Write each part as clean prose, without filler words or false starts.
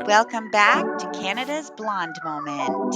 Welcome back to Canada's Blonde Moment.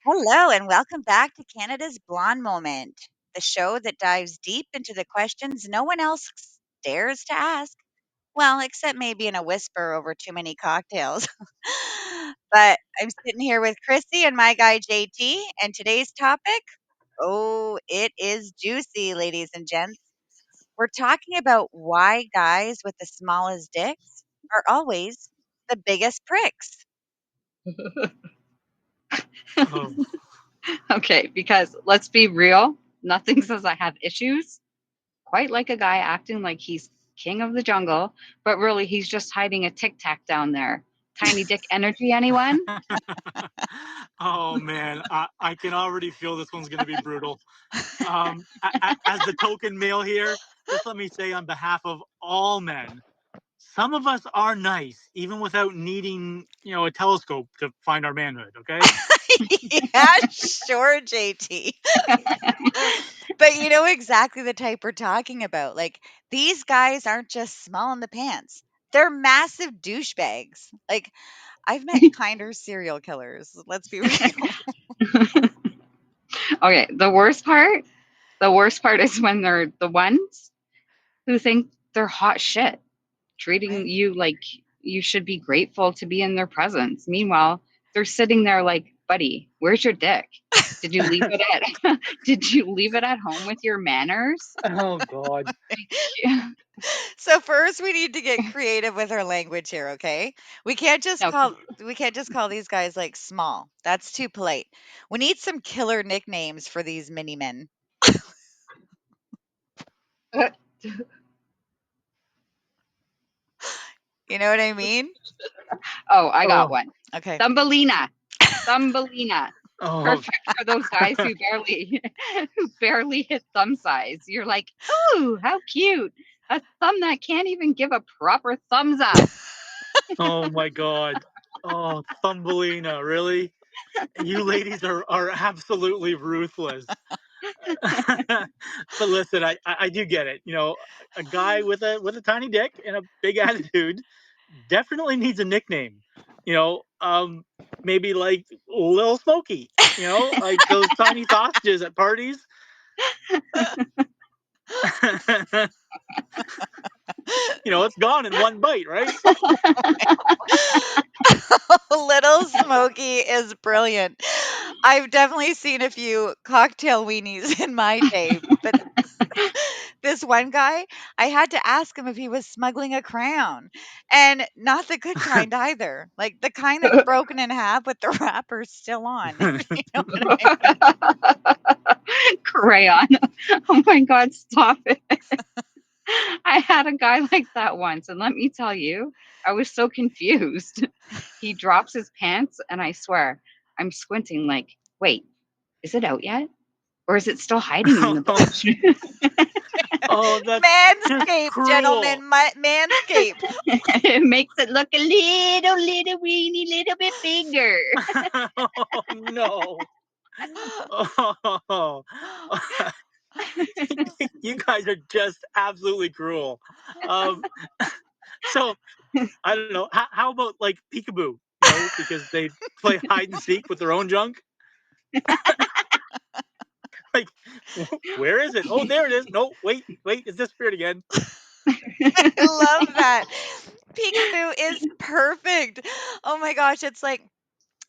Hello, and welcome back to Canada's Blonde Moment, the show that dives deep into the questions no one else dares to ask. Well, except maybe in a whisper over too many cocktails. But I'm sitting here with Chrissy and my guy JT, and today's topic, oh, it is juicy, ladies and gents. We're talking about why guys with the smallest dicks are always the biggest pricks. Oh, Okay, because let's be real, nothing says I have issues quite like a guy acting like he's king of the jungle, but really he's just hiding a tic tac down there. Tiny dick energy, anyone? oh man, I can already feel this one's going to be brutal. As the token male here, just let me say on behalf of all men, some of us are nice, even without needing, a telescope to find our manhood. Okay. Yeah, sure, JT. But you know exactly the type we're talking about. Like, these guys aren't just small in the pants, they're massive douchebags. Like, I've met kinder serial killers. Let's be real. Okay, the worst part is when they're the ones who think they're hot shit, treating Right? you like you should be grateful to be in their presence. Meanwhile, they're sitting there like, buddy, where's your dick? Did you leave it at did you leave it at home with your manners? Oh God. So first we need to get creative with our language here, okay? We can't just Okay. call we can't just call these guys like small. That's too polite. We need some killer nicknames for these mini men. You know what I mean? Oh, I got Oh, one. Okay. Thumbelina. Thumbelina. oh, Perfect for those guys who barely who barely hit thumb size. You're like, "Ooh, how cute. A thumb that can't even give a proper thumbs up." oh my God. Oh, Thumbelina, really? You ladies are absolutely ruthless. But listen, I do get it. A guy with a tiny dick and a big attitude definitely needs a nickname. You know, um, Maybe like Little Smoky. Like those tiny sausages at parties. It's gone in one bite, right? Little Smoky is brilliant. I've definitely seen a few cocktail weenies in my day, but this one guy, I had to ask him if he was smuggling a crown, and not the good kind either, like the kind that's broken in half with the wrapper still on. You know what I Crayon. Oh my god, stop it. I had a guy like that once, and let me tell you, I was so confused. He drops his pants, and I swear, I'm squinting like, wait, is it out yet? Or is it still hiding in the bush? Oh, that's just Manscaped, cruel. gentlemen, manscaped. It makes it look a little weeny, little bit bigger. Oh no. Oh. You guys are just absolutely cruel. Um, so I don't know. How about like peekaboo? Because they play hide and seek with their own junk. Like, where is it? Oh, there it is. No, wait, it's disappeared again. I love that. Peekaboo is perfect. Oh my gosh, it's like,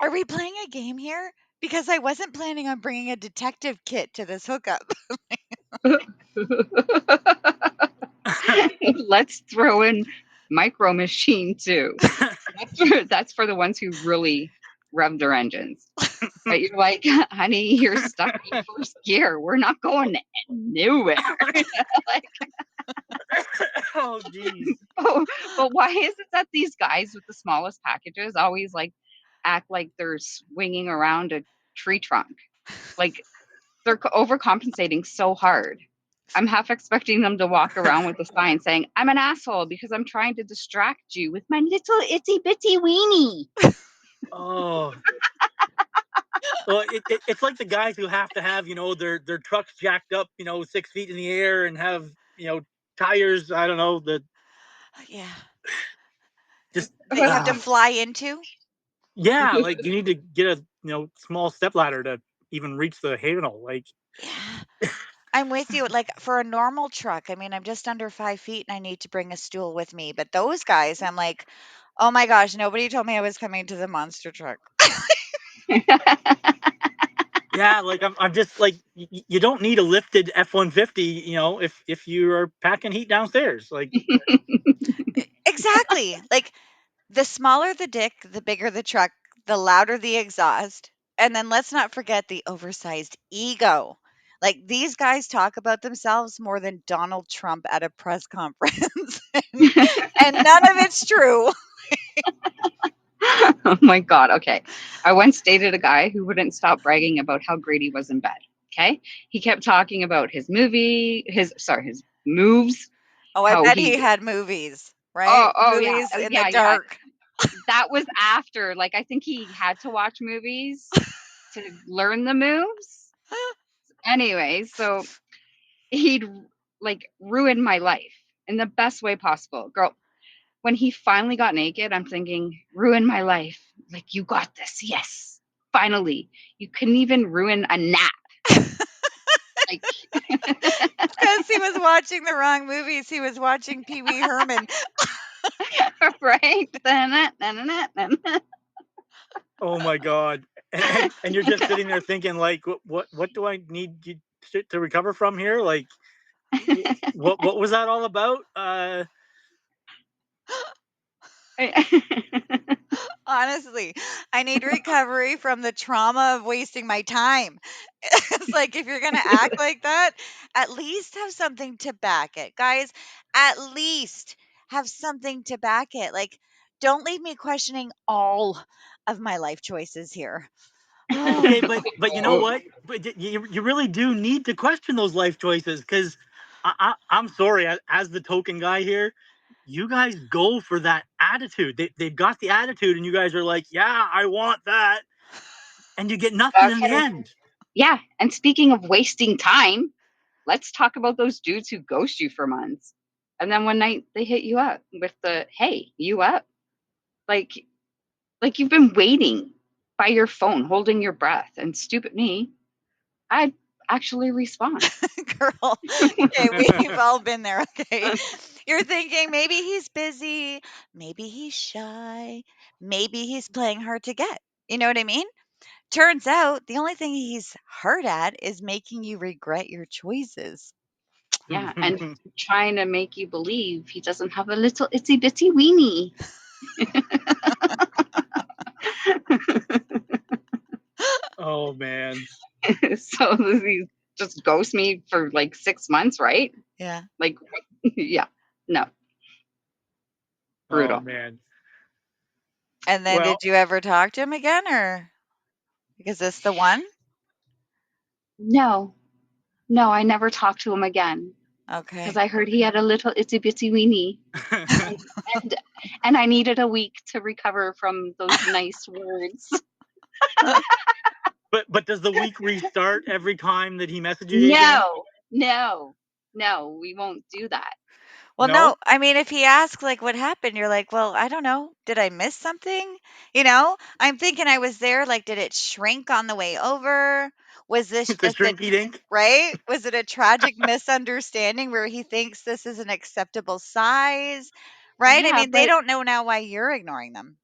are we playing a game here? Because I wasn't planning on bringing a detective kit to this hookup. Let's throw in micro machine too. That's for the ones who really rev their engines. But you're like, honey, you're stuck in first gear. We're not going nowhere. Like, Oh, geez. but why is it that these guys with the smallest packages always like act like they're swinging around a tree trunk? Like they're overcompensating so hard. I'm half expecting them to walk around with a sign saying, I'm an asshole because I'm trying to distract you with my little itty bitty weenie. Oh, well, it's like the guys who have to have their trucks jacked up 6 feet in the air and have tires. I don't know, the Yeah. just that you have to Ah, fly into? yeah, like you need to get a small step ladder to even reach the handle. Like, Yeah. I'm with you. Like for a normal truck, I mean, I'm just under 5 feet and I need to bring a stool with me. But those guys, I'm like, oh my gosh, nobody told me I was coming to the monster truck. yeah, like I'm just like you don't need a lifted F-150, if you are packing heat downstairs. Like, Exactly. Like the smaller the dick, the bigger the truck, the louder the exhaust. And then let's not forget the oversized ego. Like these guys talk about themselves more than Donald Trump at a press conference. And none of it's true. Oh my God. Okay. I once dated a guy who wouldn't stop bragging about how great he was in bed. Okay. He kept talking about his moves, Oh, I how bet he, he had movies, right? oh yeah. Movies Oh, in the yeah. Yeah. dark. That was after, like, I think he had to watch movies to learn the moves. Anyway, so he'd like ruin my life in the best way possible. Girl, when he finally got naked, I'm thinking, ruin my life. Like, you got this. Yes. Finally. You couldn't even ruin a nap. Like, Because he was watching the wrong movies. He was watching Pee Wee Herman. right? oh my god, and you're just sitting there thinking like, what do I need you to recover from here? Like, what was that all about? Honestly, I need recovery from the trauma of wasting my time. It's like if you're going to act like that, at least have something to back it. Guys, at least have something to back it. Like, don't leave me questioning all of my life choices here. Okay, Oh, but you know what? But you really do need to question those life choices because I'm sorry, as the token guy here, you guys go for that attitude. They've got the attitude, and you guys are like, yeah, I want that, and you get nothing in the Okay. end. Yeah. And speaking of wasting time, let's talk about those dudes who ghost you for months. And then one night they hit you up with the, hey, you up? Like, like you've been waiting by your phone, holding your breath. And stupid me, I'd actually respond. girl. Okay, we've all been there. Okay. You're thinking maybe he's busy, maybe he's shy, maybe he's playing hard to get. You know what I mean? Turns out the only thing he's hard at is making you regret your choices. Yeah. And trying to make you believe he doesn't have a little itsy bitsy weenie. oh man. So he just ghosts me for like 6 months, right? Yeah. Like, yeah, no, Oh brutal. man. And then Well, did you ever talk to him again or is this the one? No, no, I never talked to him again because Okay. I heard he had a little itsy bitsy weenie, and, and and I needed a week to recover from those nice words. but does the week restart every time that he messages you again? No, no, no, we won't do that. Well, no, No. I mean, if he asks, like, what happened, you're like, well, I don't know. Did I miss something? I'm thinking I was there. Like, did it shrink on the way over? Was this It's a just a, shrinky dink. right? Was it a tragic misunderstanding where he thinks this is an acceptable size? Right? I Yeah, mean, they but don't know now why you're ignoring them.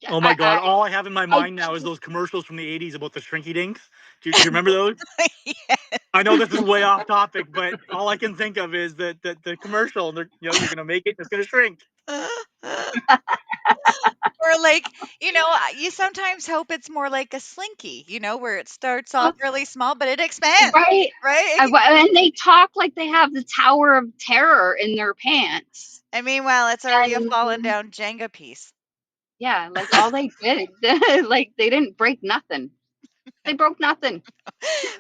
Oh my I, god! I, All I have in my I mind now is those commercials from the '80s about the shrinky dinks. Do you remember those? Yes. I know this is way off topic, but all I can think of is that the commercial. They're, you're gonna make it. It's gonna shrink. Or like, you sometimes hope it's more like a slinky, where it starts off uh, really small, but it expands, right. right? And they talk like they have the Tower of Terror in their pants. And meanwhile, it's already a fallen And down Jenga piece. yeah, like all they did, like they didn't break nothing. They broke nothing.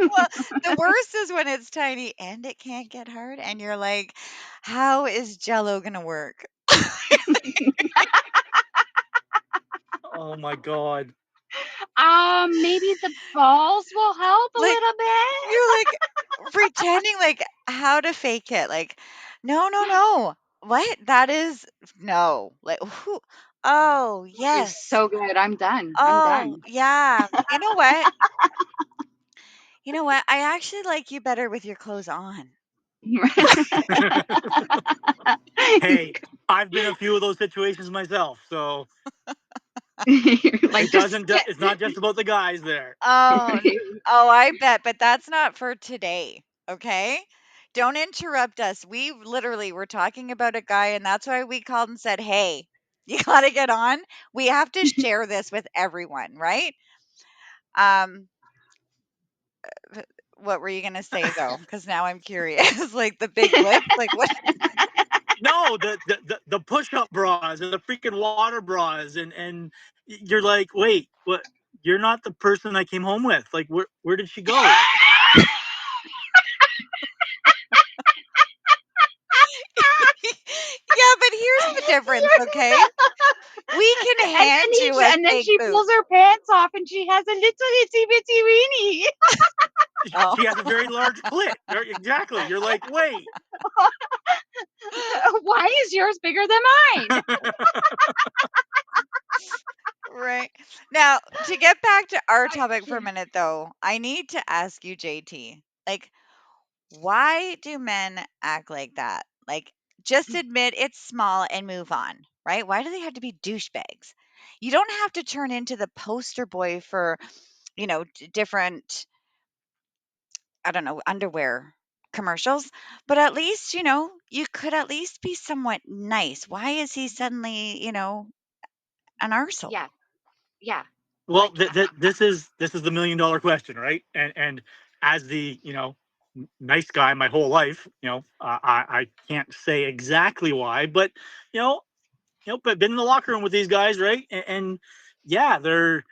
Well, the worst is when it's tiny and it can't get hard, and you're like, how is Jello gonna work? Oh my god! Maybe the balls will help a Like little bit. you're like pretending like how to fake it. Like, no, no, no. What? That is no. Like who? Oh, You're yes. so good. I'm done. I'm Oh, done. yeah. You know what? You know what? I actually like you better with your clothes on. Hey, I've been in a few of those situations myself, so You're like, it just doesn't. get. It's not just about the guys there. Oh, oh, I bet, but that's not for today, okay? Don't interrupt us. We literally were talking about a guy, and that's why we called and said, "Hey, you got to get on. We have to share this with everyone, right?" Um, what were you gonna say though? Because now I'm curious. Like the big lips, like what? No, the push up bras and the freaking water bras, and you're like, wait, what? You're not the person I came home with. Like, where did she go? Yeah, but here's the difference, okay? We can hand you a And then fake she boob. pulls her pants off and she has a little itsy bitsy weenie. Oh. She has a very large clit. Exactly. You're like, wait. Why is yours bigger than mine? Right. Now, to get back to our I topic for a can't. minute, though, I need to ask you, JT, like, why do men act like that? Like, just admit it's small and move on, right? Why do they have to be douchebags? You don't have to turn into the poster boy for, different, I don't know, underwear commercials, but at least, you could at least be somewhat nice. Why is he suddenly, an arsehole? Yeah, yeah. Well, Like, this is the $1 million question, right? And as the nice guy my whole life, I can't say exactly why, but you know but been in the locker room with these guys, right? And yeah, they're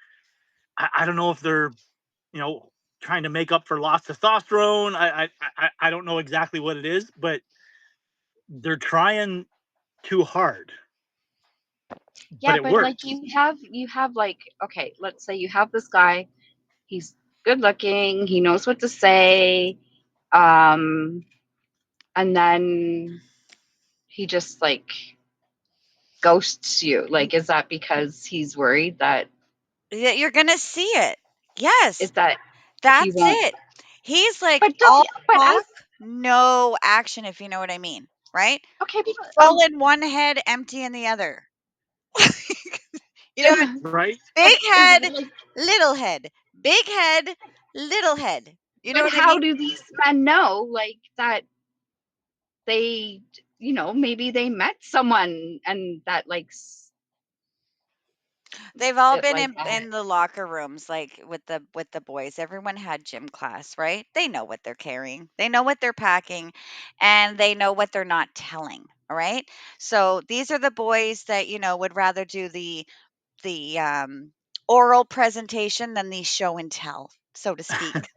I don't know if they're you know trying to make up for lost testosterone. I don't know exactly what it is, but they're trying too hard, but yeah, it but like works. you have like, okay, let's say you have this guy. He's good looking. He knows what to say. Um, and then he just like ghosts you. Like, is that because he's worried that Yeah, you're gonna see it. Yes, is that he that's won't? it. He's like But don't. all But as talk, no action, if you know what I mean, right? okay, Full in one head, empty in the other. You know, Right? but big head, like, little head, big head, little head. You know but what I how mean? do these men know like that they, maybe they met someone and that like They've all it been like in the locker rooms, like with the boys. Everyone had gym class, right? They know what they're carrying. They know what they're packing, and they know what they're not telling. All right. So these are the boys that would rather do the oral presentation than the show and tell, so to speak.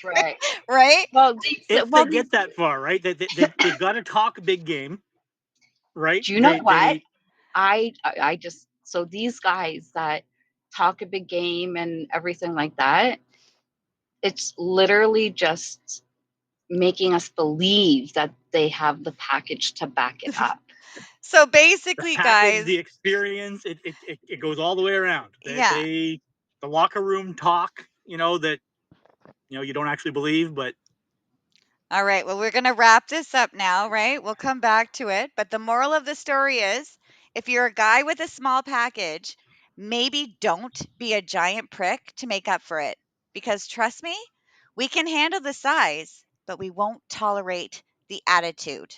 right. Right? If they get that far, right? They've got to talk a big game, right? Do you know what? They I just so these guys that talk a big game and everything like that, it's literally just making us believe that they have the package to back it up. So the basically, package, guys, the experience, it goes all the way around. yeah. The locker room talk, that you don't actually believe, but All right. Well, we're going to wrap this up now, right? We'll come back to it. But the moral of the story is if you're a guy with a small package, maybe don't be a giant prick to make up for it. Because trust me, we can handle the size, but we won't tolerate the attitude.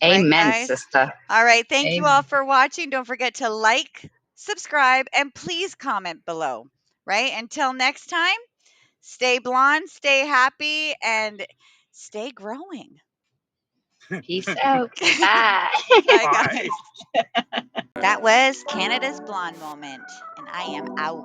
Right, Amen, guys? sister. All right. Thank you all Amen. for watching. Don't forget to like, subscribe, and please comment below. Right? Until next time, stay blonde, stay happy, and stay growing. Peace out. Bye. Bye, bye. guys. That was Canada's Blonde Moment, and I am out.